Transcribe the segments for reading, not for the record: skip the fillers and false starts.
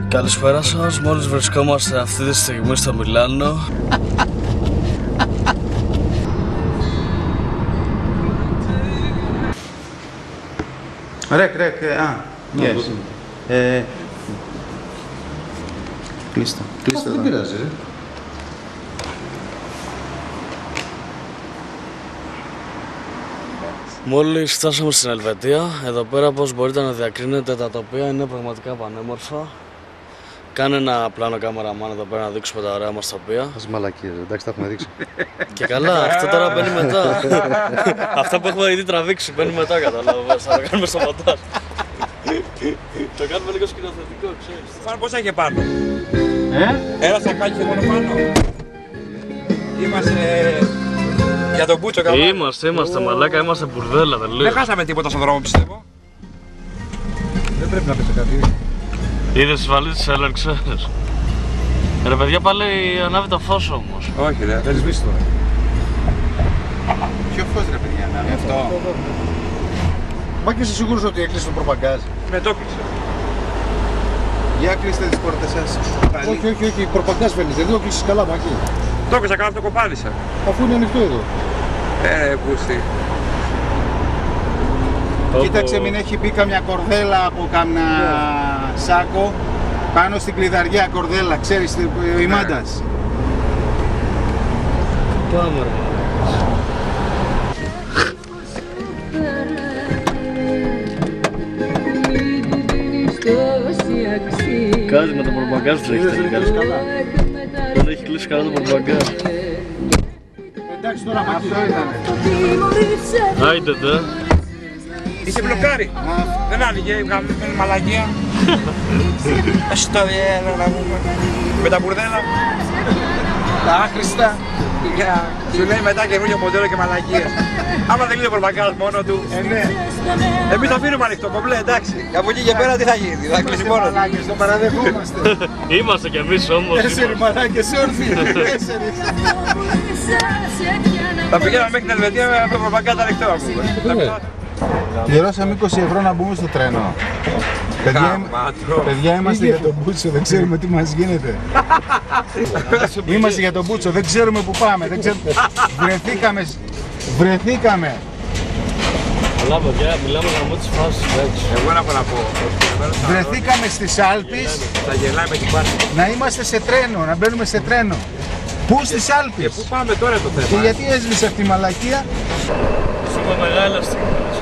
Καλησπέρα σας, μόλις βρισκόμαστε αυτή τη στιγμή στο Μιλάνο. Ρεκ, yes. Κλείστο. Δεν πειράζει, ρε. Μόλις φτάσαμε στην Ελβετία, εδώ πέρα όπως μπορείτε να διακρίνετε τα τοπία είναι πραγματικά πανέμορφα. Κάνε ένα πλάνο κάμεραμάν εδώ πέρα να δείξουμε τα ωραία μας τοπία. Ας μαλακίες, εντάξει, τα έχουμε δείξει. Και καλά, αυτό τώρα μπαίνει μετά. Αυτά που έχουμε ήδη τραβήξει μπαίνει μετά, κατάλαβες, θα το κάνουμε στο μοντάζ. Το κάνουμε λίγο σκηνοθετικό, ξέρεις. Πάνω πόσα είχε πάνω. Ένα σακάκι είχε μόνο πάνω. Είμαστε για τον Μπούτσο καλά. Είμαστε μαλάκα, είμαστε μπουρδέλα, δεν λέω. Δεν χάσαμε τίποτα στον δρόμο, πιστεύω. Δεν πρέπει να πέσει κάτι. Είδες τις βαλίτσες της Έλερ, ξέρεις. Ρε παιδιά, πάλι ανάβει το φως όμως. Όχι ρε, δεν σβήσει τώρα. Ποιο φως ρε παιδιά, να Αυτό. Μα και είσαι σίγουρος ότι έκλεισε το προπαγκάζ? Με το κλείσε. Για κλείστε τις πόρτες σας. Όχι, προπαγκάζ φαίνεται, δεν το κλείσεις καλά, Μάκη. Το έκλεισα καλά, το κοπάνισα. Αφού είναι ανοιχτό εδώ. Πούστη. Κοίταξε, μην έχει μπει καμιά κορδέλα από κάμια σάκο πάνω στην κλειδαριά κορδέλα, ξέρεις, η μάντας. Πάμε ρε. Κάτι με το προπαγκάζ του έχει τελικά. Δεν έχει κλείσει καλά το προπαγκάζ. Εντάξει τώρα, αυτό ήτανε. Άιντε δε. Είσαι μπλοκάρι. Δεν άνοιγε, είναι μαλακία. Ας το διέλα να πούμε. Με τα μπουρδέλα. Τα άχρηστα. Σου λέει μετά καινούργιο μοντέλο και μαλακίες. Άμα δεν κλείνει ο προπαγκάζ μόνο του. Ναι. Εμείς το αφήνουμε ανοιχτό, κομπλέ, εντάξει. Από εκεί και πέρα τι θα γίνει, θα κλείσει μόνο. Μαλάκες, το παραδεχόμαστε. Είμαστε κι εμείς όμως. 4 μαλάκες όρθιοι. 4. Θα πηγαίναμε μέχρι την Ελβετία με το προπαγκάζ ανοιχτό, ας πούμε. Πληρώσαμε 20 ευρώ να μπούμε στο τρένο. Παιδιά, είμαστε για τον Μπούτσο, δεν ξέρουμε τι μας γίνεται. Είμαστε για τον Μπούτσο, δεν ξέρουμε που πάμε. Βρεθήκαμε. Καλά παιδιά, μιλάμε για μόνοι τις φάσεις, έτσι. Εγώ να πω να πω. Βρεθήκαμε στις Άλπεις Θα γελάει με την πάρτι. να είμαστε σε τρένο, να μπαίνουμε σε τρένο. Πού στις Και Άλπεις? πού πάμε τώρα το θέμα. Και γιατί έσβησε αυτή η μαλακία? Super μεγάλα στιγμές.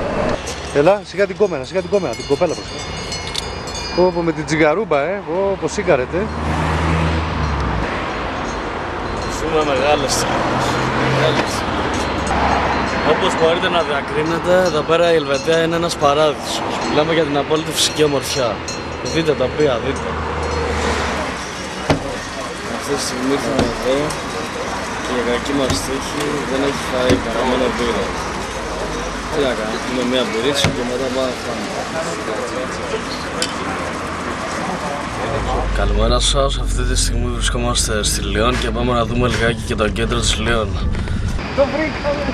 Έλα, σιγά την κόμενα, την κοπέλα μπροστά. Πω με την τσιγαρούμπα, πω σίγαρετε. Super μεγάλες στιγμές. Όπως μπορείτε να διακρίνετε, εδώ πέρα η Ελβετία είναι ένας παράδεισος. Μιλάμε για την απόλυτη φυσική ομορφιά. Δείτε τα οποία, δείτε. Αυτή τη στιγμή ήρθαμε εδώ και η κακή μας τύχη δεν έχει φάει παραμένο μπύρα. Τι να κάνουμε, μία μπυρίτσια και μετά πάμε να φάμε. Καλημέρα σας, αυτή τη στιγμή βρισκόμαστε στη Λιόν και πάμε να δούμε λιγάκι και το κέντρο της Λιόν. Το βρήκαμε!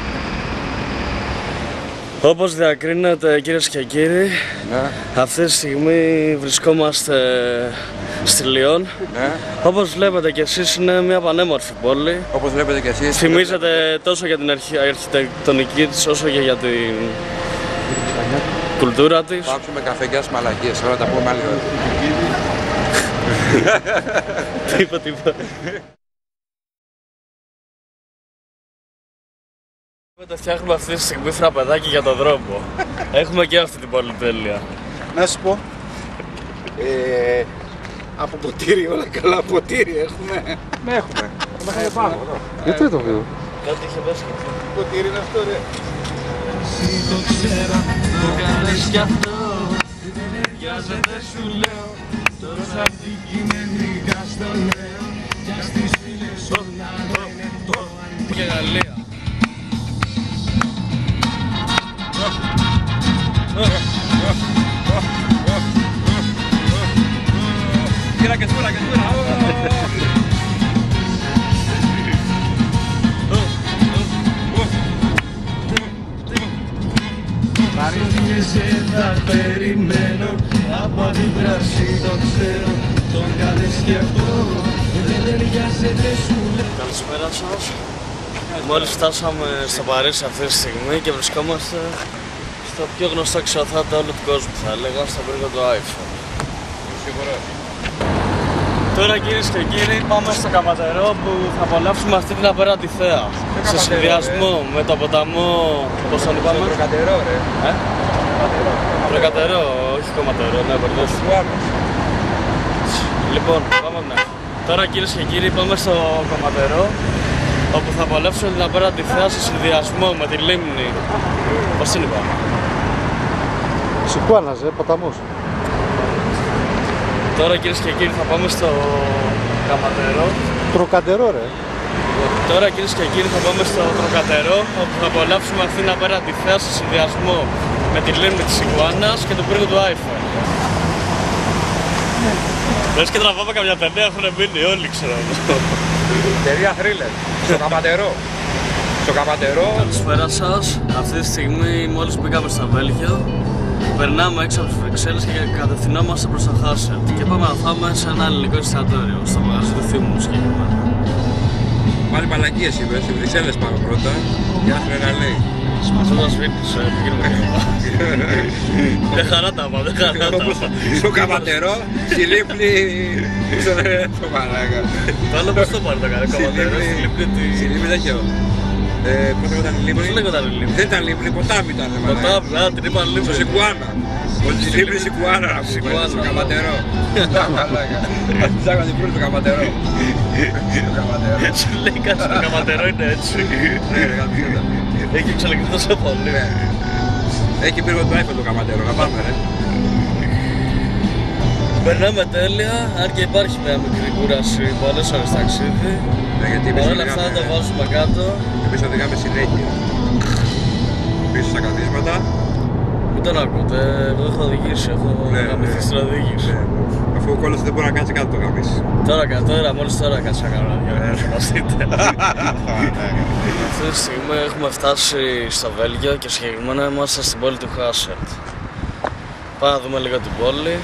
Όπως διακρίνετε κυρίες και κύριοι, αυτή τη στιγμή βρισκόμαστε στη Λιόν. Όπως βλέπετε και εσείς είναι μια πανέμορφη πόλη. Όπως βλέπετε και εσείς. Θυμίζεται τόσο για την αρχιτεκτονική της όσο και για την κουλτούρα της. Πάψουμε καφεγιάς μαλακίες, όλα τα πούμε άλλη ώρα. Τίποτα. Φτιάχνουμε αυτή τη στιγμή φραπεδάκι για τον δρόμο. Έχουμε και αυτή την πολυτέλεια. Να σου πω, από ποτήρι όλα καλά, ποτήρι έχουμε. Ναι, έχουμε. Θα μας πάνω εδώ. Γιατί δεν το βίω? Κάτι είχε πέσει και αυτό. Ποτήρι είναι αυτό ρε. Εσύ το ξέρω, το κάνεις κι αυτό. Δεν ενδιάζεται σου λέω. Τόσο αντικειμενικά στο λέω. Κι ας τις φίλες σου να λένε το αντί. Και Γαλλία. Κοίτα και σούρα, Θα περιμένω από αντίδραση το ξέρω. Τον Καλησπέρα σας. Μόλις φτάσαμε στο Παρίσι αυτή τη στιγμή και βρισκόμαστε στο πιο γνωστό ξεοθάτη όλου του κόσμου, θα έλεγα, στο πύργο του iPhone. Τώρα, κυρίες και κύριοι, πάμε στο Καματερό που θα απολαύσουμε αυτή την απέραντη θέα. Σε συνδυασμό με το ποταμό. Πώς τον είπαμε? Τροκατερό, ρε. Τροκατερό, όχι κομματερό, ναι, μπερδεύτηκα. Λοιπόν, πάμε από την αρχή. Τώρα, κυρίες και κύριοι, πάμε στο Καματερό, όπου θα απολαύσουμε την απέραντη θέα σε συνδυασμό με τη λίμνη. Πώς την είπαμε? Σικουάνας, ποταμός. Τώρα, κυρίες και κύριοι, θα πάμε στο Καματερό. Τροκατερό, ρε. Τώρα, κυρίες και κύριοι, θα πάμε στο Τροκατερό, όπου θα απολαύσουμε αυτήν την απέραντη θέα σε συνδυασμό με τη λίμνη της Σικουάνας και το πύργο του iPhone. Λες και τραβάμε καμιά ταινία, έχουν μείνει όλοι, ξέρω. Εταιρεία Thriller. Στο Καματερό. Στο Καματερό. Καλησπέρα σας. Αυτή τη στιγμή μόλις μπήκαμε στο Βέλγιο. Περνάμε έξω από τις Βρυξέλλες και κατευθυνόμαστε προς το Χάσελτ. Και πάμε να φάμε σε ένα ελληνικό εστιατόριο, στο μαγαζί του Θήμου συγκεκριμένα. Πάλι μαλακίες είπες, στις Βρυξέλλες πάμε πρώτα. Για να να λέει. Σπασό το σπίτι σου, επικοινωνία. Δεν χαρά τα είπα, δεν χαρά τα είπα. Στο Καματερό, στη Λίμνη. Στον το μαλάκα. Το άλλο πώς το πάρει το κάνει, Καματερό, στη Λίμνη τη... Στη Λίμνη δεν ξέρω. Πώς λέγονταν η Λίμνη? Πώς λέγονταν η Λίμνη? Δεν ήταν Λίμνη, ποτάμι ήταν. Ποτάμι, την είπαν Στο Λίμνη. Σικουάνα. Στη Λίμνη Σικουάνα να πούμε, στο Καματερό. Τα μαλάκα. Αυτή ψάχνω την πρώτη στο Καματερό. Στο Καματερό. Σου λέει κάτι στο Καματερό είναι έτσι. Έχει εξελιχθεί τόσο πολύ. Έχει πύργο του iPhone το Καματερό, να πάμε ρε. Περνάμε τέλεια, αν και υπάρχει μια μικρή κούραση πολλές ώρες ταξίδι. Παρ' όλα αυτά θα το βάζουμε κάτω. Εμείς οδηγάμε συνέχεια. Πίσω στα καθίσματα. Μην τον ακούτε, εγώ έχω οδηγήσει, έχω γαμηθεί στην οδήγηση. Αφού ο κόλλος δεν μπορεί να κάτσει κάτω το γαμίσει. Τώρα, μόλις τώρα κάτσα να κάνω δυο. Αυτή τη στιγμή έχουμε φτάσει στο Βέλγιο και συγκεκριμένα είμαστε στην πόλη του Χάσελτ. Πάμε να δούμε λίγο την πόλη.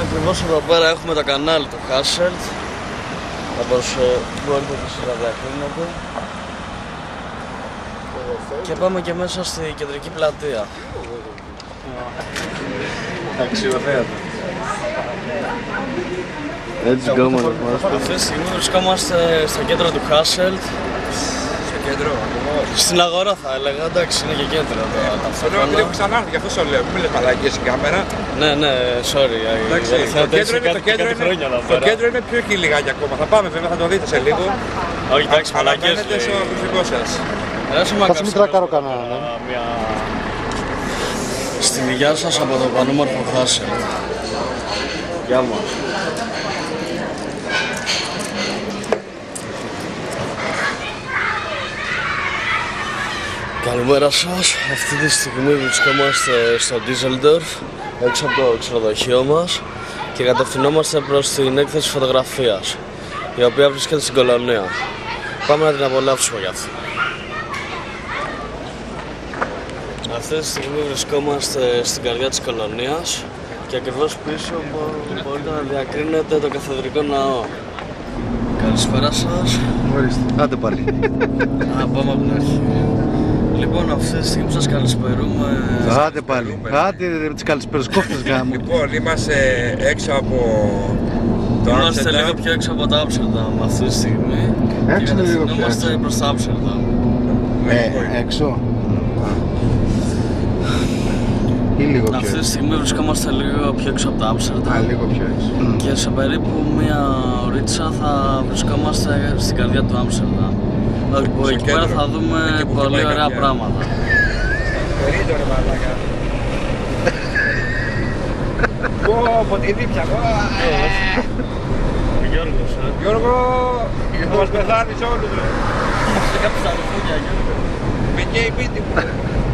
Ακριβώς εδώ πέρα έχουμε το κανάλι του Χάσελτ, όπως μπορείτε να διακρίνετε. Και πάμε και μέσα στη κεντρική πλατεία. Αξιοθέατο. Let's go, αυτή τη στιγμή βρισκόμαστε στο κέντρο του Χάσελτ. Στο κέντρο, ακριβώς. Στην αγορά θα έλεγα, εντάξει, είναι και κέντρο τα Λέω ότι αυτοκόλλα. έχω ξανάρθει, γι' αυτό σου λέω. Μην λες μαλακίες η κάμερα. Ναι, sorry. Εντάξει, το κέντρο είναι πιο εκεί λιγάκι ακόμα. Θα πάμε βέβαια, θα το δείτε σε λίγο. Όχι, εντάξει, μαλακίες Αναμένετε στο προσωπικό σας. Κάτσε μην τρακάρω κανένα, ναι. Στην υγειά σας από το πανέμορφο Χάσελτ. Γεια μας. Καλημέρα σας. Αυτή τη στιγμή βρισκόμαστε στο Ντίζελντορφ, έξω από το ξενοδοχείο μας και κατευθυνόμαστε προς την έκθεση φωτογραφίας, η οποία βρίσκεται στην Κολονία. Πάμε να την απολαύσουμε για αυτή. Αυτή τη στιγμή βρισκόμαστε στην καρδιά της Κολονίας και ακριβώς πίσω μπορείτε να διακρίνετε το καθεδρικό ναό. Καλησπέρα σας. Άντε πάλι. Πάμε από την αρχή. Λοιπόν, αυτή τη στιγμή σας καλησπερούμε. Άντε πάλι. Άντε με τις καλησπέρες κόφτες γάμου. Λοιπόν, είμαστε έξω από το Είμαστε λίγο Άμστερνταμ. πιο έξω από το Άμστερνταμ αυτή τη στιγμή. Έξω είναι λίγο πιο Είμαστε έξω. προς το Άμστερνταμ. Έξω. Ή λίγο πιο Αυτή τη έξω. στιγμή βρισκόμαστε λίγο πιο έξω από το Άμστερνταμ. Λίγο πιο έξω. Και σε περίπου μία ωρίτσα θα βρισκόμαστε στην καρδιά του Άμστερνταμ. Όπου εκεί πέρα θα δούμε Εκεί που πολύ χτυπάει η ωραία καρδιά. πράγματα. Περίτω ρε μαλάκα. Πω, την δίπια, Γιώργος, Γιώργο, θα μας πεθάνεις όλους ρε. σε κάποιους αληθούδια, Γιώργο. Με καίει πίτι μου,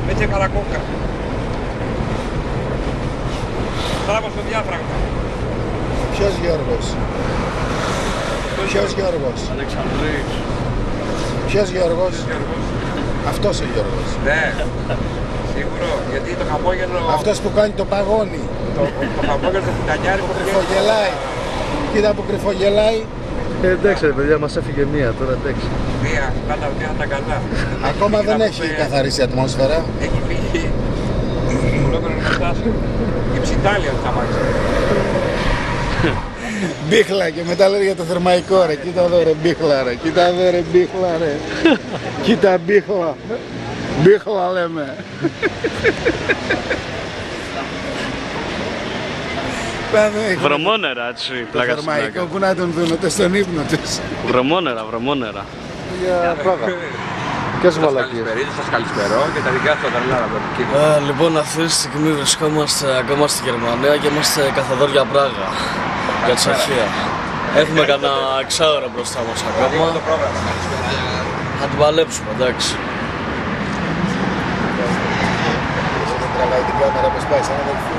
με τσε καρακόκα. Τράβω στο διάφραγμα. Ποιος Γιώργος? Ποιος Γιώργος? Αλεξανδρής. Ποιος Γιώργος? Αυτός ο Γιώργος. Ναι, σίγουρο, γιατί το χαμόγελο... Αυτός που κάνει το παγόνι. Το χαμόγελο το κουτανιάρι που Τρυφογελάει. κοίτα που κρυφογελάει. Εντάξει ρε παιδιά, μας έφυγε μία τώρα, εντάξει. Μία, κάτω από τα καλά. Ακόμα δεν έχει καθαρίσει η ατμόσφαιρα. Έχει φύγει ολόκληρο εργοστάσιο. Η ψητάλια θα μάξει. Μπίχλα και μετά λέει για το θερμαϊκό ρε. Κοίτα εδώ ρε μπίχλα ρε. Κοίτα εδώ ρε μπίχλα ρε. Κοίτα μπίχλα. Μπίχλα λέμε. Βρωμόνερα, έτσι, Το πλάκα στην θερμαϊκό πλάκα. που να τον δουν ούτε στον ύπνο τους. Βρωμόνερα, βρωμόνερα. Για Πράγα. Ποιες μαλακίες. Σας καλησπερώ και τα δικά σας τρελάρα από εκεί. Λοιπόν, αυτή τη στιγμή βρισκόμαστε ακόμα στη Γερμανία και είμαστε καθοδόρια Πράγα για τις αρχεία. Έχουμε κανένα 6 ώρα μπροστά μας ακόμα. Θα την παλέψουμε, εντάξει. Τραβάει την κάμερα πως πάει σαν αδελφού.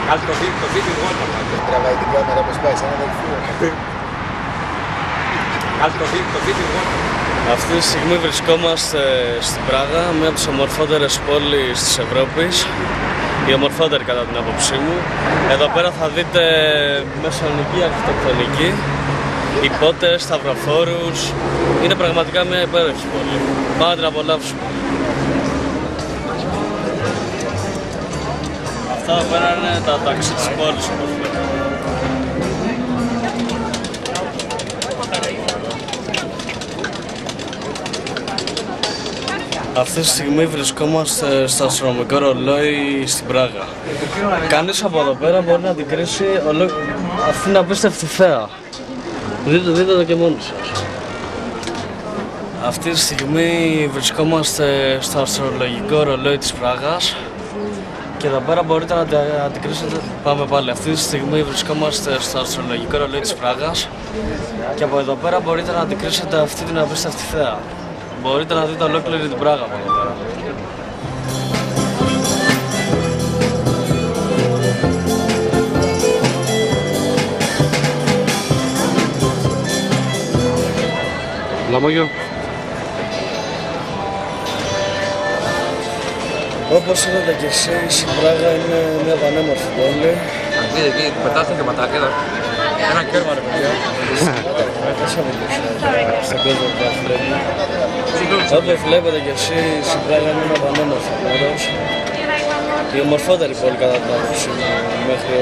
Κάτσε το βίντεο γόνα. Τραβάει την κάμερα πως πάει σαν αδελφού. Κάτσε το βίντεο γόνα. Αυτή τη στιγμή βρισκόμαστε στην Πράγα, μία από τις ομορφότερες πόλεις της Ευρώπης. Η ομορφότερη κατά την άποψή μου. Εδώ πέρα θα δείτε μεσαιωνική αρχιτεκτονική, υπότες, σταυροφόρους. Είναι πραγματικά μια υπέροχη πόλη. Πάμε να την απολαύσουμε. Αυτά εδώ πέρα είναι τα ταξί της πόλης, όπως βλέπετε. Αυτή τη στιγμή βρισκόμαστε στο αστρονομικό ρολόι στην Πράγα. Κανείς από εδώ πέρα μπορεί να αντικρίσει αυτή την απίστευτη θέα. Δείτε το και μόνοι σας. Αυτή τη στιγμή βρισκόμαστε στο αστρολογικό ρολόι της Πράγας και εδώ πέρα μπορείτε να αντικρίσετε. Πάμε πάλι. Αυτή τη στιγμή βρισκόμαστε στο αστρολογικό ρολόι της Πράγας και από εδώ πέρα μπορείτε να αντικρίσετε αυτή την απίστευτη θέα. Μπορείτε να δείτε ολόκληρη την Πράγα από εδώ πέρα. Λαμόγιο. Όπως είδατε και εσείς, η Πράγα είναι μια πανέμορφη πόλη. Δείτε εκεί, πετάστε και ματάκια. Ένα κέρμα ρε παιδιά. Στον κόσμο που μας βλέπει. Όπως βλέπετε και εσείς, η Πράγα είναι ένα πανέμορφο μέρος. Η ομορφότερη πόλη κατά την άποψή μου μέχρι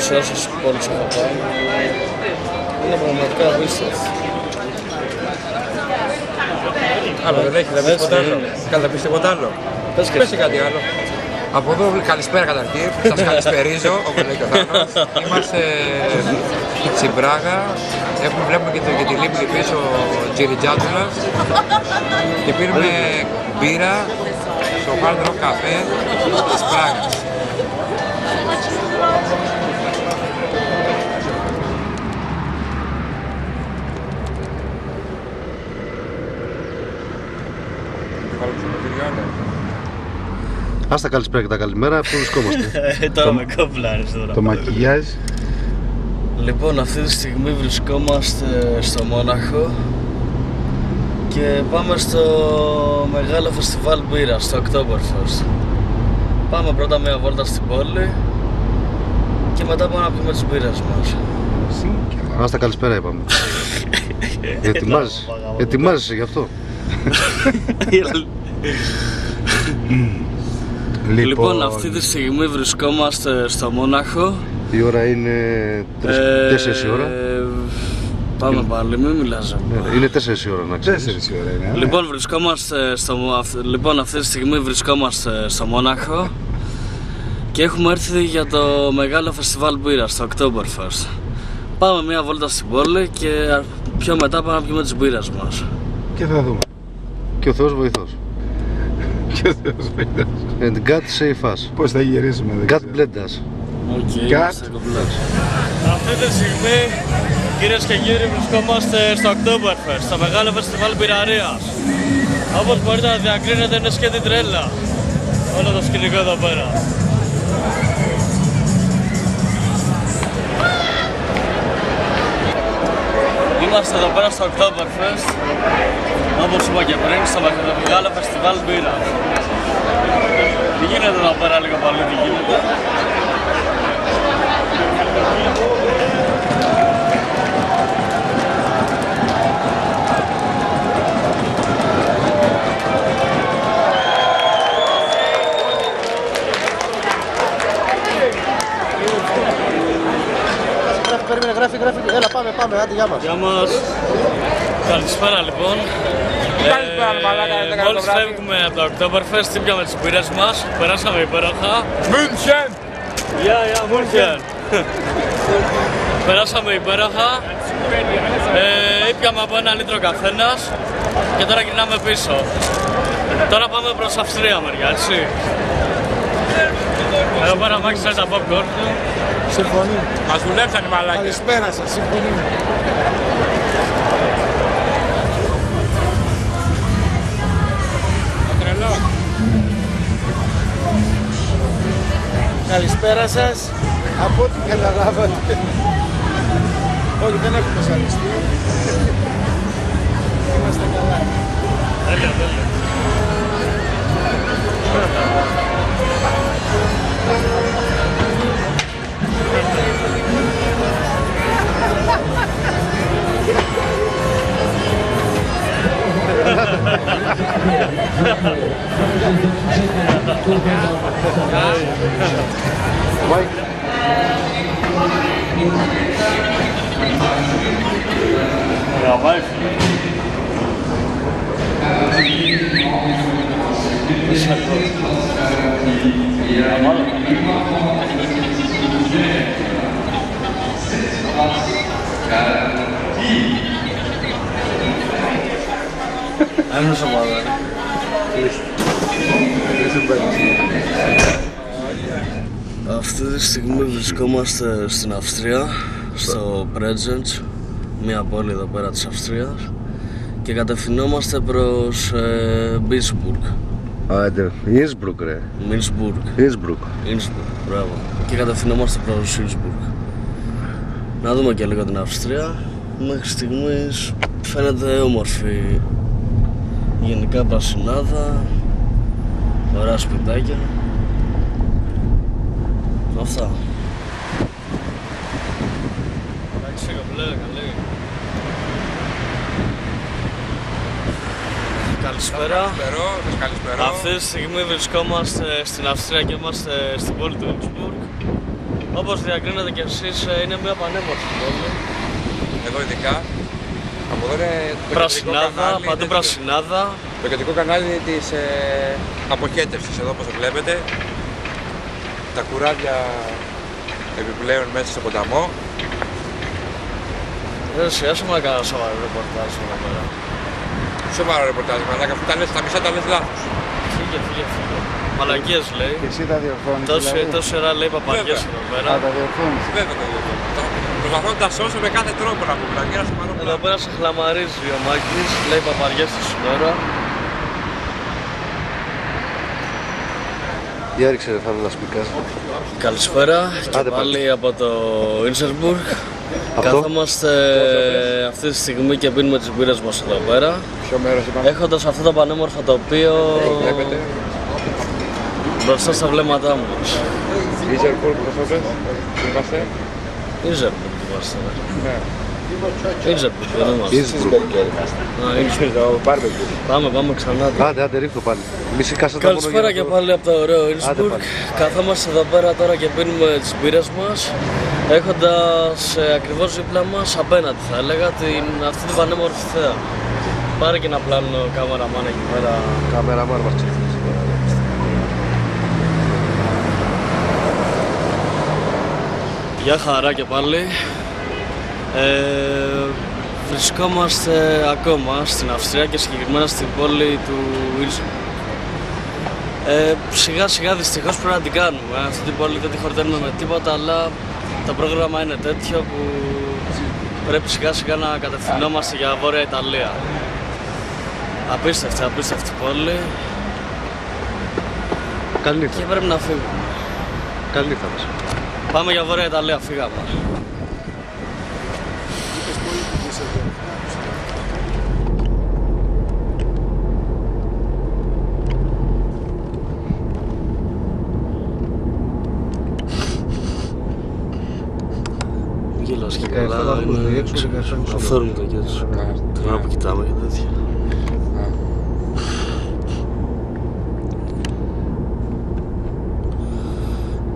σε όσες πόλεις έχω πάει. Είναι πραγματικά απίστευτο. Άλλο δεν έχει, δεν πεις τίποτα άλλο. Καλά, δεν πεις τίποτα άλλο. Πες κάτι άλλο. Από εδώ καλησπέρα καταρχήν, σας καλησπερίζω, όπως λέει και ο Θάνος. Είμαστε στην Πράγα, βλέπουμε και τη λίμνη πίσω Τζιριτζάντουλα και πήραμε μπύρα στο Hard Rock Café της Πράγας. Ας τα καλησπέρα και τα καλημέρα, πού βρισκόμαστε. Τώρα με κόμπλαρες τώρα. Το μακιγιάζ. Λοιπόν, αυτή τη στιγμή βρισκόμαστε στο Μόναχο και πάμε στο μεγάλο φεστιβάλ μπύρας, στο Oktoberfest. Πάμε πρώτα μια βόλτα στην πόλη και μετά πάμε να πιούμε τις μπύρες μας. Ας τα καλησπέρα είπαμε. Ετοιμάζεσαι γι' αυτό. Λοιπόν, αυτή τη στιγμή βρισκόμαστε στο Μόναχο. Η ώρα είναι 4 η ώρα. Πάμε πάλι, μην μιλάς. Είναι 4 η ώρα να ξέρεις. 4 η ώρα είναι. Λοιπόν, αυτή τη στιγμή βρισκόμαστε στο Μόναχο και έχουμε έρθει για το μεγάλο φεστιβάλ μπύρας, το Oktoberfest. Πάμε μια βόλτα στην πόλη και πιο μετά πάμε να πιούμε τις μπύρες μας. Και θα δούμε. Και ο Θεός βοηθός. Και ο Θεός βοηθός. And God save us. Πώς θα γυρίσουμε δεν God ξέρω. bless us. Αυτή τη στιγμή, κυρίες και κύριοι, βρισκόμαστε στο Oktoberfest, στο μεγάλο φεστιβάλ μπειραρίας. Όπως μπορείτε να διακρίνετε, είναι σκέτη τρέλα όλο το σκηνικό εδώ πέρα. Είμαστε εδώ πέρα στο Oktoberfest, όπως είπα και πριν, στο μεγάλο φεστιβάλ μπύρας. Τι γίνεται εδώ πέρα λίγο πολύ, τι γίνεται. ρε, γράφει. Έλα, πάμε, άντε, γεια μας. Γεια μας. Καλησπέρα λοιπόν. Μόλις φεύγουμε από το Oktoberfest, τσίπιαμε τις μπύρες μας, περάσαμε υπέροχα. Μούνχεν! Γεια, Μούνχεν! Περάσαμε υπέροχα, ήπιαμε από ένα λίτρο καθένας και τώρα γυρνάμε πίσω. Τώρα πάμε προς Αυστρία μεριά, έτσι. Εδώ πέρα Μάκης τρώει τα popcorn. Συμφωνεί. Μας δουλέψαν οι μαλάκες. Καλησπέρα σας, συμφωνεί. Καλησπέρα σας. Από ό,τι καταλάβατε. Όχι, δεν έχουμε σαλιστεί. Είμαστε καλά. Τέλεια. Έμεινες ομάδα. Αυτή τη στιγμή βρισκόμαστε στην Αυστρία, στο Bregenz, μια πόλη εδώ πέρα της Αυστρίας, και κατευθυνόμαστε προς Μπίσμπουργκ. Άντε, Ινσμπρουκ ρε. Ινσμπρουκ, μπράβο. Και κατευθυνόμαστε προς Ινσμπουργκ. Να δούμε και λίγο την Αυστρία. Μέχρι στιγμής φαίνεται όμορφη. Γενικά πρασινάδα, ωραία σπιτάκια. Αυτά. Εντάξει, καλή. Καλησπέρα. Καλησπέρα. Αυτή τη στιγμή βρισκόμαστε στην Αυστρία και είμαστε στην πόλη του Ινσμπουργκ. Όπως διακρίνετε κι εσείς, είναι μια πανέμορφη πόλη. Εδώ ειδικά. Από εδώ είναι πρασινάδα, παντού πρασινάδα. Το κεντρικό κανάλι της αποχέτευσης εδώ, όπως το βλέπετε. Τα κουράδια επιπλέον μέσα στο ποταμό. Σιάσαμε να κάνω σοβαρό ρεπορτάζ εδώ πέρα. Σοβαρό ρεπορτάζ, μαλάκα, αφού τα μισά τα λες λάθος. Φύγε. Μαλακίες λέει. Και εσύ τα διορθώνεις. Τόση ώρα λέει παπαριές εδώ πέρα. Τα διορθώνεις. Βέβαια το λέω. Προσπαθώ να τα σώσω με κάθε τρόπο να πούμε. Εδώ πέρα σε χλαμαρίζει ο Μάκης, λέει παπαριές τη ώρα. Για ρίξε ρε, θα είναι να σπικάς. Καλησπέρα και πάλι από το Ινσμπουργκ. Κάθομαστε αυτή τη στιγμή και πίνουμε τις μπύρες μας εδώ πέρα, έχοντας αυτό το πανέμορφο τοπίο μπροστά στα βλέμματά μας. Ινσμπουργκ, πώς είμαστε? Ινσμπουργκ είμαστε. Ινσμπουργκ, δεν είμαστε. Πάμε ξανά. Άντε, ρίχνω πάλι. Καλησπέρα και πάλι από το ωραίο Ινσμπουργκ. Καθόμαστε εδώ πέρα τώρα και πίνουμε τις μπύρες μας, έχοντας ακριβώς δίπλα μας, απέναντι θα έλεγα, αυτή την πανέμορφη θέα. Πάρε και ένα πλάνο κάμεραμάν εκεί πέρα. Κάμεραμάν μας ξεφύγει. Γεια χαρά και πάλι. Βρισκόμαστε ακόμα στην Αυστρία και συγκεκριμένα στην πόλη του Ινσμπουργκ. Σιγά σιγά δυστυχώς πρέπει να την κάνουμε. Αυτή την πόλη δεν τη χορταίνουμε με τίποτα, αλλά το πρόγραμμα είναι τέτοιο που πρέπει σιγά σιγά να κατευθυνόμαστε για Βόρεια Ιταλία. Απίστευτη πόλη. Καλή και πρέπει να φύγουμε. Καλή θα μας. Πάμε για Βόρεια Ιταλία, φύγαμε. Γελάς και καλά, είναι αυθόρμητο και έτσι. Τώρα που κοιτάμε και τέτοια.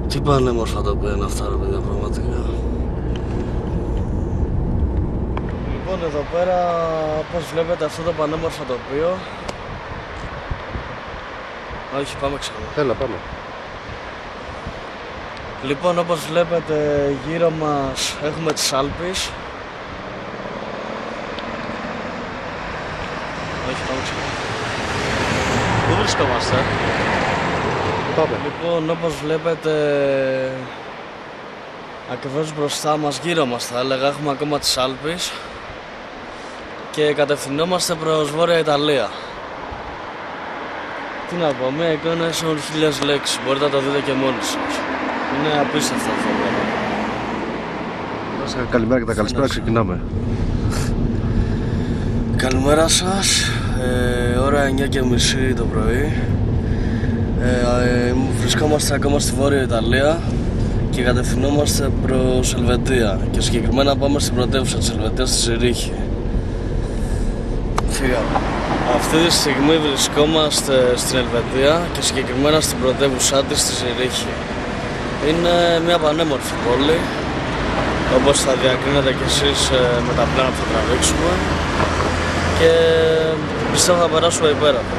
Τι πανέμορφα τοπία είναι αυτά ρε παιδιά, πραγματικά. Λοιπόν, εδώ πέρα, όπως βλέπετε αυτό το πανέμορφο τοπίο. Όχι, πάμε ξανά. Έλα, πάμε. Λοιπόν, όπως βλέπετε γύρω μας έχουμε τις Άλπεις. Όχι, πάμε ξανά. Πού βρισκόμαστε? Πάμε. Λοιπόν, όπως βλέπετε ακριβώς μπροστά μας, γύρω μας θα έλεγα, έχουμε ακόμα τις Άλπεις και κατευθυνόμαστε προς Βόρεια Ιταλία. Τι να πω, μια εικόνα ίσον 1000 λέξεις, μπορείτε να το δείτε και μόνοι σας. Είναι απίστευτο αυτό το πράγμα. Καλημέρα και τα καλησπέρα, ξεκινάμε. Καλημέρα σας, ώρα 9:30 το πρωί. Βρισκόμαστε ακόμα στη Βόρεια Ιταλία και κατευθυνόμαστε προς Ελβετία και συγκεκριμένα πάμε στην πρωτεύουσα της Ελβετίας, στη Ζηρίχη. Φύγαμε. Αυτή τη στιγμή βρισκόμαστε στην Ελβετία και συγκεκριμένα στην πρωτεύουσά της, στη Ζηρίχη. Είναι μια πανέμορφη πόλη, όπως θα διακρίνετε κι εσείς με τα πλάνα που θα τραβήξουμε, και πιστεύω θα περάσουμε υπέροχα.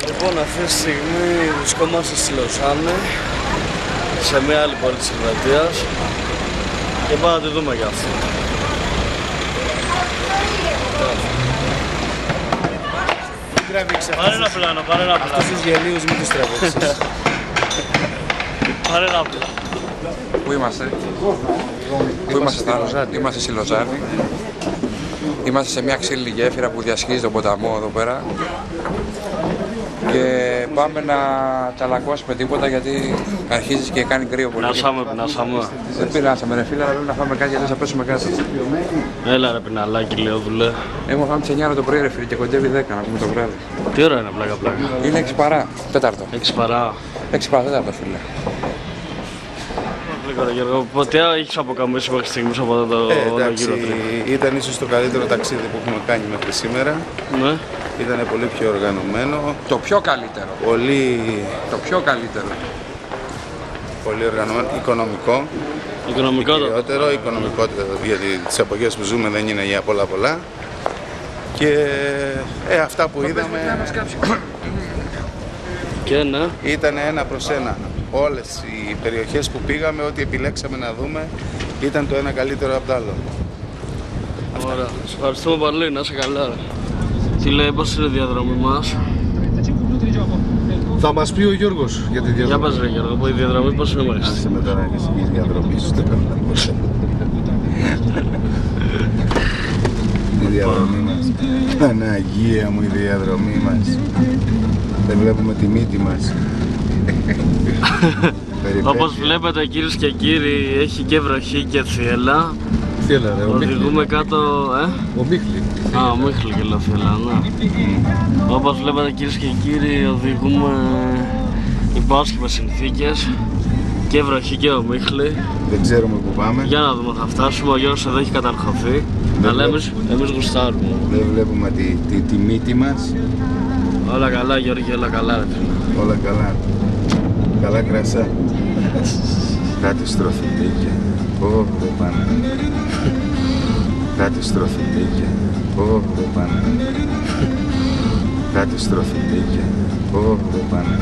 Λοιπόν, αυτή τη στιγμή βρισκόμαστε στη Λοζάνη, σε μια άλλη πόλη της Ελβετίας, και πάμε να τη δούμε για αυτό. Πάρε ένα πλάνο, πάρε ένα πλάνο. Αυτούς τους γελίους μην τους τραβήξεις. Πάρε ένα πλάνο. Πού είμαστε? Είμαστε στη Λοζάνη. Είμαστε σε μια ξύλινη γέφυρα που διασχίζει τον ποταμό εδώ πέρα. Και πάμε να τσαλακώσουμε τίποτα γιατί αρχίζει και κάνει κρύο πολύ. Πεινάσαμε. Δεν πεινάσαμε ρε φίλε, αλλά πρέπει να φάμε κάτι γιατί θα πέσουμε κάτω. Έλα ρε πειναλάκι, λέω δουλε. Έχουμε φάμε τις 9 το πρωί ρε φίλε και κοντεύει 10 να πούμε το βράδυ. Τι ώρα είναι πλάκα? Είναι 6 παρά, τέταρτο. 6 παρά. 6 παρά, τέταρτο φίλε. Γρήγορα Γιώργο, ποτέ έχεις αποκαμίσει μέχρι στιγμής από αυτό το Εντάξει, γύρο τρίπ? ήταν ίσως το καλύτερο ταξίδι που έχουμε κάνει μέχρι σήμερα. Ναι. Ήταν πολύ πιο οργανωμένο, Το πιο καλύτερο. Το πιο καλύτερο. πολύ οργανωμένο, οικονομικό. Οικονομικότερο. Οικονομικότερο, γιατί τις εποχές που ζούμε δεν είναι για πολλά. Και αυτά που είδαμε Και ναι. ήταν ένα προς ένα. Όλες οι περιοχές που πήγαμε, ό,τι επιλέξαμε να δούμε, ήταν το ένα καλύτερο από το άλλο. Ωραία. Σας ευχαριστούμε πολύ, να είσαι καλά. Τι λέει, πώς είναι η διαδρομή μας? Θα μας πει ο Γιώργος για τη Για διαδρομή. πες ρε Γιώργο, η διαδρομή πώς είναι μέχρι? Άσε με τώρα και εσύ πεις διαδρομή σου, δεν καταλαβαίνω. Η διαδρομή μας. Παναγία μου, η διαδρομή μας. Δεν βλέπουμε τη μύτη μας. Όπως βλέπετε κυρίες και κύριοι, έχει και βροχή και θύελλα. Τι έλα ρε, ο Μίχλη. Οδηγούμε κάτω, Ο Μίχλη. Α, ο Μίχλη και λέω θύελλα, ναι. Όπως βλέπετε κυρίες και κύριοι, οδηγούμε υπό άσχημες συνθήκες. Και βροχή και ο Μίχλη. Δεν ξέρουμε που πάμε. Για να δούμε, θα φτάσουμε. Ο Γιώργος εδώ έχει καταρχωθεί. Αλλά εμείς γουστάρουμε. Δεν βλέπουμε τη μύτη μας. Όλα καλά Γιώργη, όλα καλά ρε φίλε. Όλα καλά. Καλά κρασά. Κάτι στροφιτίκια. Δεν πάνε. Κάτι στροφιτίκια. Δεν πάνε. Κάτι στροφιτίκια. Δεν πάνε.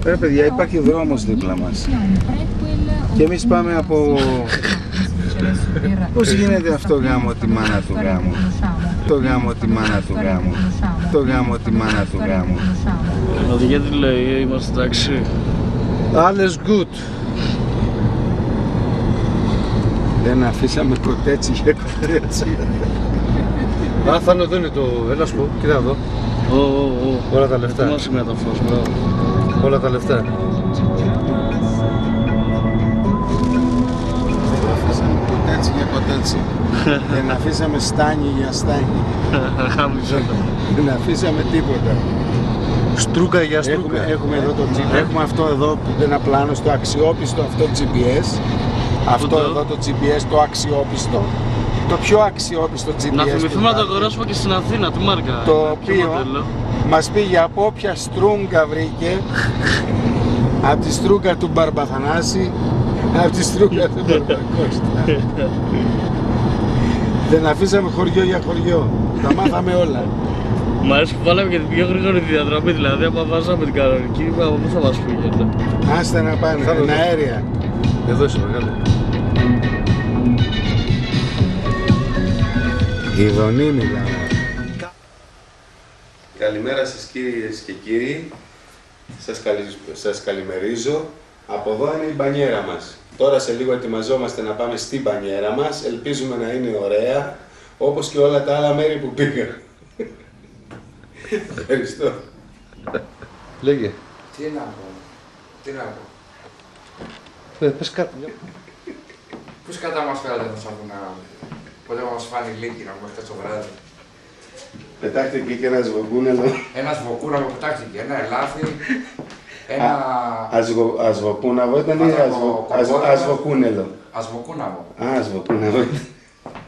Ρε παιδιά, υπάρχει δρόμος δίπλα μας. Και εμείς πάμε από... Πώς γίνεται αυτό γάμο τη μάνα του γάμου? Το γάμο τη μάνα του γάμου. Το γάμο τη μάνα του γάμου. Οδηγέ τι λέει, είμαστε εντάξει. Alles gut. Δεν αφήσαμε κοτέτσι για κοτέτσι. Α, θα είναι εδώ είναι το... Έλα σου πω, κοίτα εδώ. Όλα τα λεφτά. Θυμάσαι με το φως, μπράβο. Όλα τα λεφτά. Δεν αφήσαμε κοτέτσι για κοτέτσι. Δεν αφήσαμε στάνι για στάνι. Δεν αφήσαμε τίποτα. Στρούκα για στρούκα. Έχουμε εδώ το GPS. Έχουμε αυτό εδώ που είναι ένα πλάνο στο αξιόπιστο αυτό GPS. Αυτό εδώ το GPS το αξιόπιστο. Το πιο αξιόπιστο GPS. Να θυμηθούμε να το αγοράσουμε και στην Αθήνα, τη μάρκα. Το οποίο Μας πήγε από όποια στρούγκα βρήκε, από τη στρούγκα του Μπαρμπαθανάση, από τη στρούγκα του Μπαρμπακώστα. Δεν αφήσαμε χωριό για χωριό, τα μάθαμε όλα. Μ' αρέσει που βάλαμε και την πιο γρήγορη διαδρομή, δηλαδή άμα βάζαμε την κανονική, από πού θα μας πήγαινε. Άστε να πάνε, είναι αέρια. Εδώ είσαι μεγάλο. Γιδονή μιλάμε. Καλημέρα σας κυρίες και κύριοι. Σας καλημερίζω. Από εδώ είναι η μπανιέρα μας. Τώρα σε λίγο ετοιμαζόμαστε να πάμε στην μπανιέρα μας. Ελπίζουμε να είναι ωραία, όπως και όλα τα άλλα μέρη που πήγα. Ευχαριστώ. Λέγε. Τι να πω. Τι να πω. Πες κάτι. Πού κατά μας φέρατε να σαν να... Πότε μας φάνει λύκη να πούμε χτες το βράδυ. Πετάχτηκε και ένας βοκούνελο. Ένας βοκούναβο πετάχτηκε, ένα ελάφι, ένα... Ασβοκούναβο ήταν ή ασβοκούνελο. Ασβοκούναβο. Ασβοκούναβο.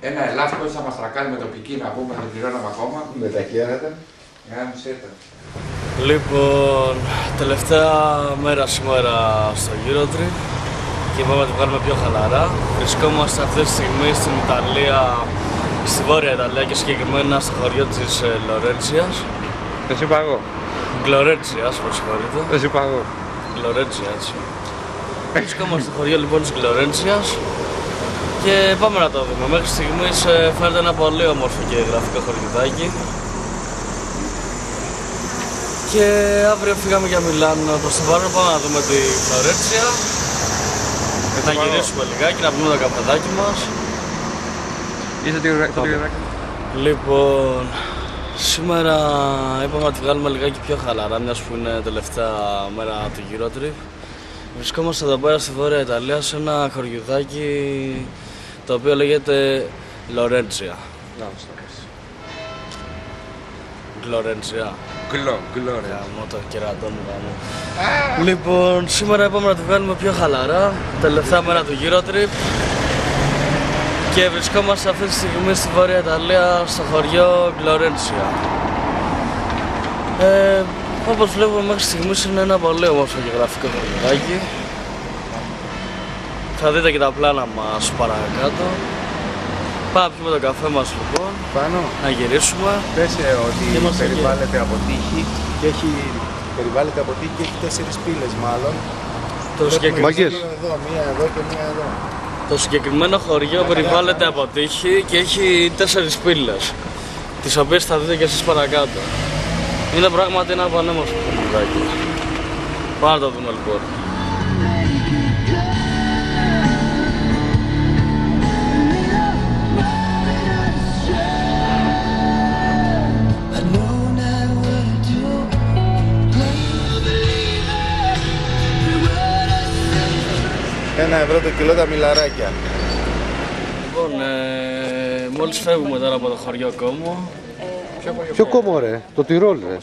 Ένα ελάφι που θα μας τρακάνει με τοπική να πούμε, δεν πληρώναμε ακόμα. Με τα χέρατα. Λοιπόν, τελευταία μέρα σήμερα στο Eurotrip και είπαμε να το βγάλουμε πιο χαλαρά. Βρισκόμαστε αυτή τη στιγμή στην Ιταλία, στη Βόρεια Ιταλία και συγκεκριμένα στο χωριό της Λορέντσιας. Δεν σου είπα εγώ. Γκλορέντσιας, με συγχωρείτε. Δεν σου είπα εγώ. Γκλορέντσια, έτσι. Βρισκόμαστε στο χωριό λοιπόν της Γκλορέντσιας και πάμε να το δούμε. Μέχρι στιγμής φαίνεται ένα πολύ όμορφο και γραφικό χωριουδάκι. Και αύριο φύγαμε για Μιλάνο. Προς το παρόν πάμε να δούμε τη Φλωρέντσια. Να γυρίσουμε λιγάκι, να πούμε το καφεδάκι μας. Είσαι το τυγραδάκι. Λοιπόν, σήμερα είπαμε να τη βγάλουμε λιγάκι πιο χαλαρά, μιας που είναι τελευταία μέρα του Eurotrip. Βρισκόμαστε εδώ πέρα στη Βόρεια Ιταλία σε ένα χωριουδάκι το οποίο λέγεται Λορέντσια. Γκλορέντσια. Γκλόρε. Γαμώ το κερατό μου γαμώ. Λοιπόν, σήμερα είπαμε να το βγάλουμε πιο χαλαρά. Τελευταία μέρα του Eurotrip. Και βρισκόμαστε αυτή τη στιγμή στη Βόρεια Ιταλία, στο χωριό Γκλορέντσια. Όπως βλέπουμε μέχρι στιγμής είναι ένα πολύ όμορφο και γραφικό χωριουδάκι. Θα δείτε και τα πλάνα μας παρακάτω. Πάμε να πιούμε το καφέ μας λοιπόν, Πάνω. να γυρίσουμε. Πες ότι Είμαστε περιβάλλεται από τείχη και έχει... Περιβάλλεται από τείχη και έχει 4 πύλες μάλλον. Το συγκεκριμένο... Μάγκες. Εδώ, μία εδώ και μία εδώ. Το συγκεκριμένο χωριό περιβάλλεται από τείχη και έχει 4 πύλες, τις οποίες θα δείτε και εσείς παρακάτω. Είναι πράγματι ένα πανέμορφο χωριουδάκι. Πάμε να το δούμε λοιπόν. €1 το κιλό τα μιλαράκια. Λοιπόν, μόλις φεύγουμε τώρα από το χωριό Κόμο. Ποιο κόμμα ρε, το Τυρόλ ρε.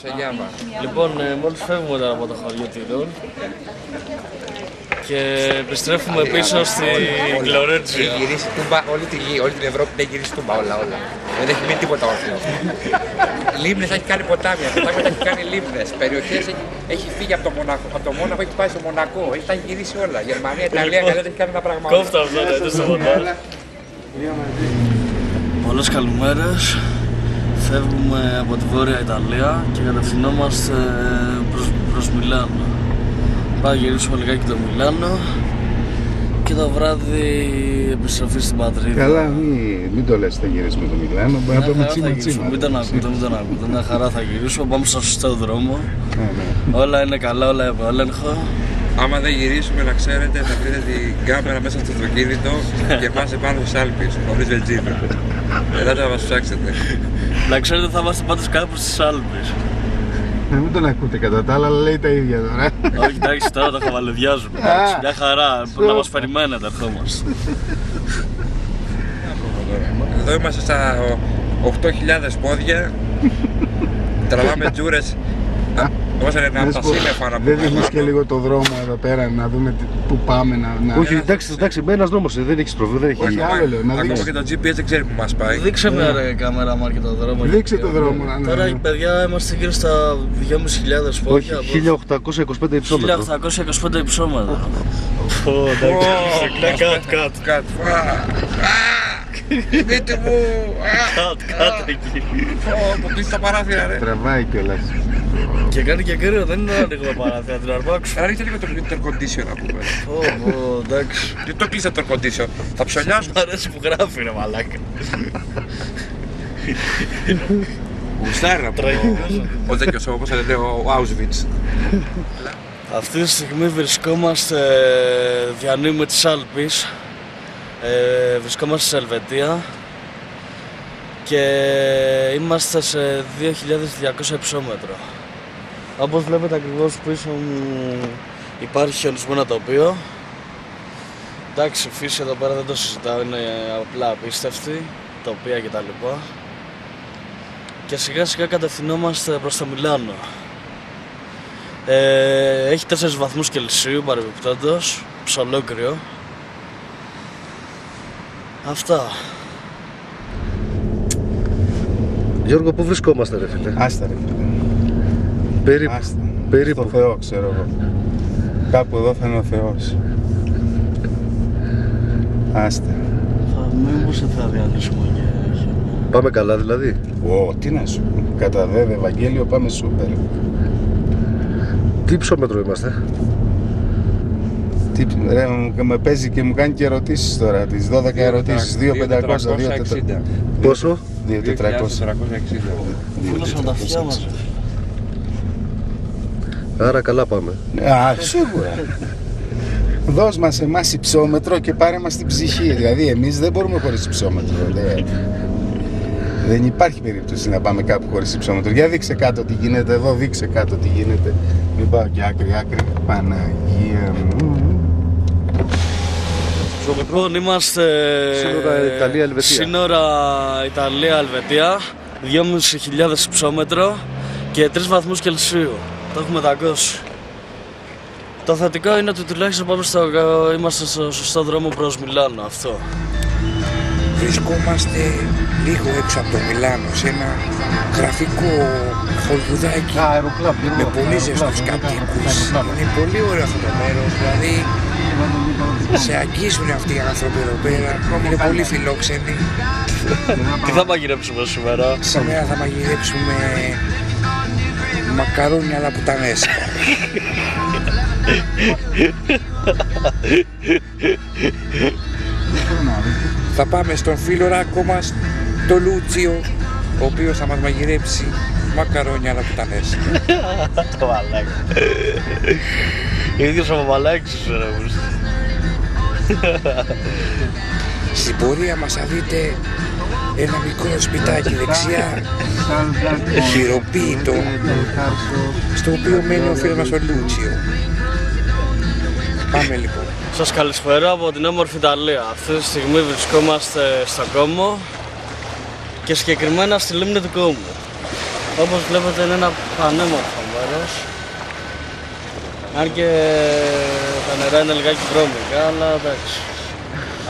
Λοιπόν, μόλις φεύγουμε τώρα από το χωριό Τυρόλ και επιστρέφουμε πίσω στη Γκλορέντσια. Έχει γυρίσει τούμπα όλη τη γη, όλη την Ευρώπη έχει γυρίσει τούμπα όλα. Δεν έχει μείνει τίποτα όρθιο. Λίμνες έχει κάνει ποτάμια, ποτάμια έχει κάνει λίμνες. Περιοχές έχει φύγει από το Μόναχο, έχει πάει στο Μονακό, τα έχει γυρίσει όλα. Γερμανία, Ιταλία, δεν έχει κάνει ένα πράγμα. Κόφτα αυτό, δεν στο ποτάμι. Πολλές καλημέρες. Φεύγουμε από τη Βόρεια Ιταλία και κατευθυνόμαστε προς Μιλάνο. Πάμε να γυρίσουμε λιγάκι το Μιλάνο και το βράδυ επιστροφή στην Μαδρίτη. Καλά, μην το λες, θα γυρίσουμε το Μιλάνο, μπορεί να πάμε τσίμα τσίμα. Μην τον ακούτε, μια χαρά θα γυρίσουμε, πάμε στο σωστό δρόμο. Όλα είναι καλά, όλα υπό έλεγχο. Άμα δεν γυρίσουμε, να ξέρετε, θα βρείτε την κάμερα μέσα στο αυτοκίνητο και πάτε πάνω στις Άλπεις, χωρίς βενζίνα. Ελάτε να μας ψάξετε. Να ξέρετε, θα είμαστε πάντως κάπου στις Άλπεις. Μην τον ακούτε κατά τα άλλα, αλλά λέει τα ίδια τώρα. Όχι, εντάξει, τώρα το χαβαλεδιάζουμε. Μια χαρά, να μας περιμένετε, ερχόμαστε. Εδώ είμαστε στα 8.000 πόδια. Τραβάμε τζούρες Πώς είναι από τα σύννεφα να πούμε. Δεν δείχνεις και λίγο το δρόμο εδώ πέρα να δούμε πού πάμε να... Όχι, εντάξει, με ένας νόμος, δεν έχεις πρόβλημα, δεν έχει. άλλο λέω, να Ακόμα δείξεις. και το GPS δεν ξέρει που μας πάει. Δείξε με ρε κάμερα μου και το δρόμο. Δείξε το δρόμο να Τώρα οι παιδιά είμαστε γύρω στα 2.500 Όχι, πόδια. 1825 υψόμετρο. 1825 υψόμετρα. Κατ. Δείτε μου. Κάτω εκεί. Μου κλείσει τα παράθυρα ρε. Τραβάει κιόλας. Και κάνει και κρύο, δεν είναι να ανοίγουμε παράθυρα, την αρπάξουμε. Άρα ρίξτε λίγο το air condition να πούμε. Εντάξει. Τι το κλείσα το air condition. Θα ψωλιάσουμε. Μ' αρέσει που γράφει ρε μαλάκα. Γουστάρει να πούμε. Ο τέτοιος, όπως θα λέει, ο Auschwitz. Αυτή τη στιγμή βρισκόμαστε διανύουμε της Άλπης. Βρισκόμαστε σε Ελβετία και είμαστε σε 2.200 υψόμετρο. Όπως βλέπετε ακριβώς πίσω μου υπάρχει χιονισμένο τοπίο. Εντάξει, η φύση εδώ πέρα δεν το συζητάω, είναι απλά απίστευτη, τοπία κτλ. Και σιγά σιγά κατευθυνόμαστε προς το Μιλάνο. Έχει 4 βαθμούς Κελσίου παρεμπιπτόντως, ψολόκριο. Αυτά. Γιώργο, πού βρισκόμαστε ρε φίλε? Άστα ρε. Περίπου. Στο Θεό ξέρω εγώ. Κάπου εδώ θα είναι ο Θεός. Άστα. Μήπως θα διαλύσουμε και... Πάμε καλά δηλαδή. Τι να σου πω. Κατά βέβαια Ευαγγέλιο πάμε σούπερ. Τι υψόμετρο είμαστε? Τι ρε, με παίζει και μου κάνει και ερωτήσεις τώρα. Τις 12 ερωτήσεις. 2.500, 2.460. Πόσο? 2.460. Φούλωσαν τα αυτιά μας. Άρα καλά πάμε. Σίγουρα. Δώσ' μας εμάς υψόμετρο και πάρε μας την ψυχή. Δηλαδή εμείς δεν μπορούμε χωρίς υψόμετρο. Δεν υπάρχει περίπτωση να πάμε κάπου χωρίς υψόμετρο. Για δείξε κάτω τι γίνεται εδώ, δείξε κάτω τι γίνεται. Μην πάω και άκρη. Παναγία μου. Λοιπόν, είμαστε σύνορα Ιταλία-Ελβετία, 2.500 υψόμετρο και 3 βαθμούς Κελσίου. Το έχουμε δαγκώσει. Το θετικό είναι ότι τουλάχιστον είμαστε στο σωστό δρόμο προς Μιλάνο, αυτό. Βρισκόμαστε λίγο έξω από το Μιλάνο, σε ένα γραφικό χολγουδάκι με πολύ ζεστούς κατοίκους. Είναι πολύ ωραίο αυτό το μέρος, δηλαδή σε αγγίζουν αυτοί οι άνθρωποι εδώ πέρα, είναι πολύ φιλόξενοι. Τι θα μαγειρέψουμε σήμερα? Σήμερα θα μαγειρέψουμε μακαρόνια αλλά πουτανέσκα. Θα πάμε στον φίλο μας, το Λούτσιο, ο οποίος θα μας μαγειρέψει μακαρόνια αλλά πουτανέσκα. Το μαλάκι. Ίδιος ο μαλάκης σου ρε μου. Στην πορεία μας θα δείτε ένα μικρό σπιτάκι δεξιά, χειροποίητο, στο οποίο μένει ο φίλος μας ο Λούτσιο. Πάμε λοιπόν. Σας καλησπέρα από την όμορφη Ιταλία. Αυτή τη στιγμή βρισκόμαστε στο Κόμο και συγκεκριμένα στη λίμνη του Κόμου. Όπως βλέπετε είναι ένα πανέμορφο μέρος. Αν και τα νερά είναι λιγάκι βρώμικα, αλλά εντάξει,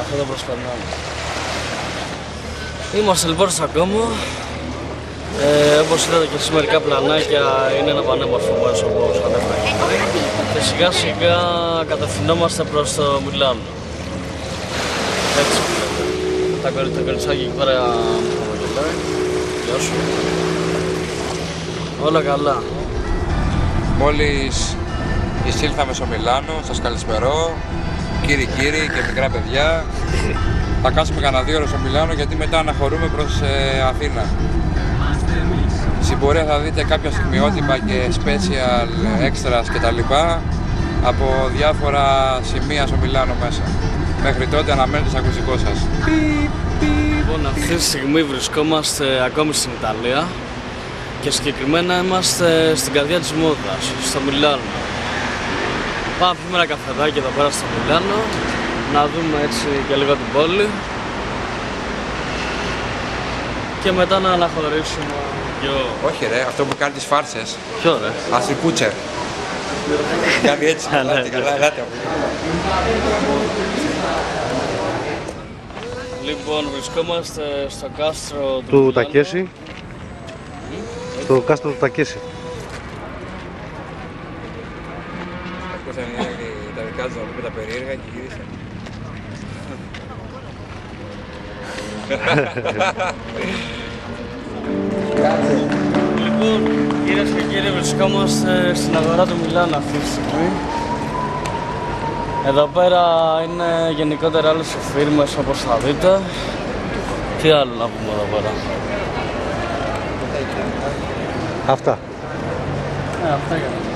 αυτό το προσπερνάμε. Είμαστε λοιπόν στο Κόμο. Όπως είδατε και εσείς μερικά πλανάκια, είναι ένα πανέμορφο μέρος όπως ανέφερα και πριν. Και σιγά σιγά κατευθυνόμαστε προς το Μιλάνο. Έτσι βλέπετε. Το κοριτσάκι εκεί πέρα μου χαμογελάει. Γεια σου. Όλα καλά. Μόλις εισήλθαμε στο Μιλάνο, σας καλησπερώ, κύριοι και μικρά παιδιά. Θα κάτσουμε κανένα 2 ώρες στο Μιλάνο γιατί μετά αναχωρούμε προς Αθήνα. Στην πορεία θα δείτε κάποια στιγμιότυπα και special extras κτλ. Από διάφορα σημεία στο Μιλάνο μέσα. Μέχρι τότε αναμένετε στο ακουστικό σας. Λοιπόν, αυτή τη στιγμή βρισκόμαστε ακόμη στην Ιταλία και συγκεκριμένα είμαστε στην καρδιά της μόδας, στο Μιλάνο. Πάμε να πιούμε ένα καφεδάκι εδώ πέρα στο Μιλάνο, να δούμε έτσι και λίγο την πόλη και μετά να αναχωρήσουμε Όχι ρε, αυτό που κάνει τις φάρσες. Ποιο ρε? Άσι Κούτσερ. Κάνει έτσι, ελάτε, καλά, ελάτε. Λοιπόν, βρισκόμαστε στο κάστρο Του Τακέση. Στο κάστρο του Τακέση. Ακούσαν τα δικά τους να πούμε τα περίεργα και γύρισαν. Λοιπόν, κυρίες και κύριοι, βρισκόμαστε στην αγορά του Μιλάνου αυτή τη στιγμή. Εδώ πέρα είναι γενικότερα άλλες φίρμες όπως θα δείτε. Τι άλλο να πούμε εδώ πέρα? Αυτά. Αυτά για να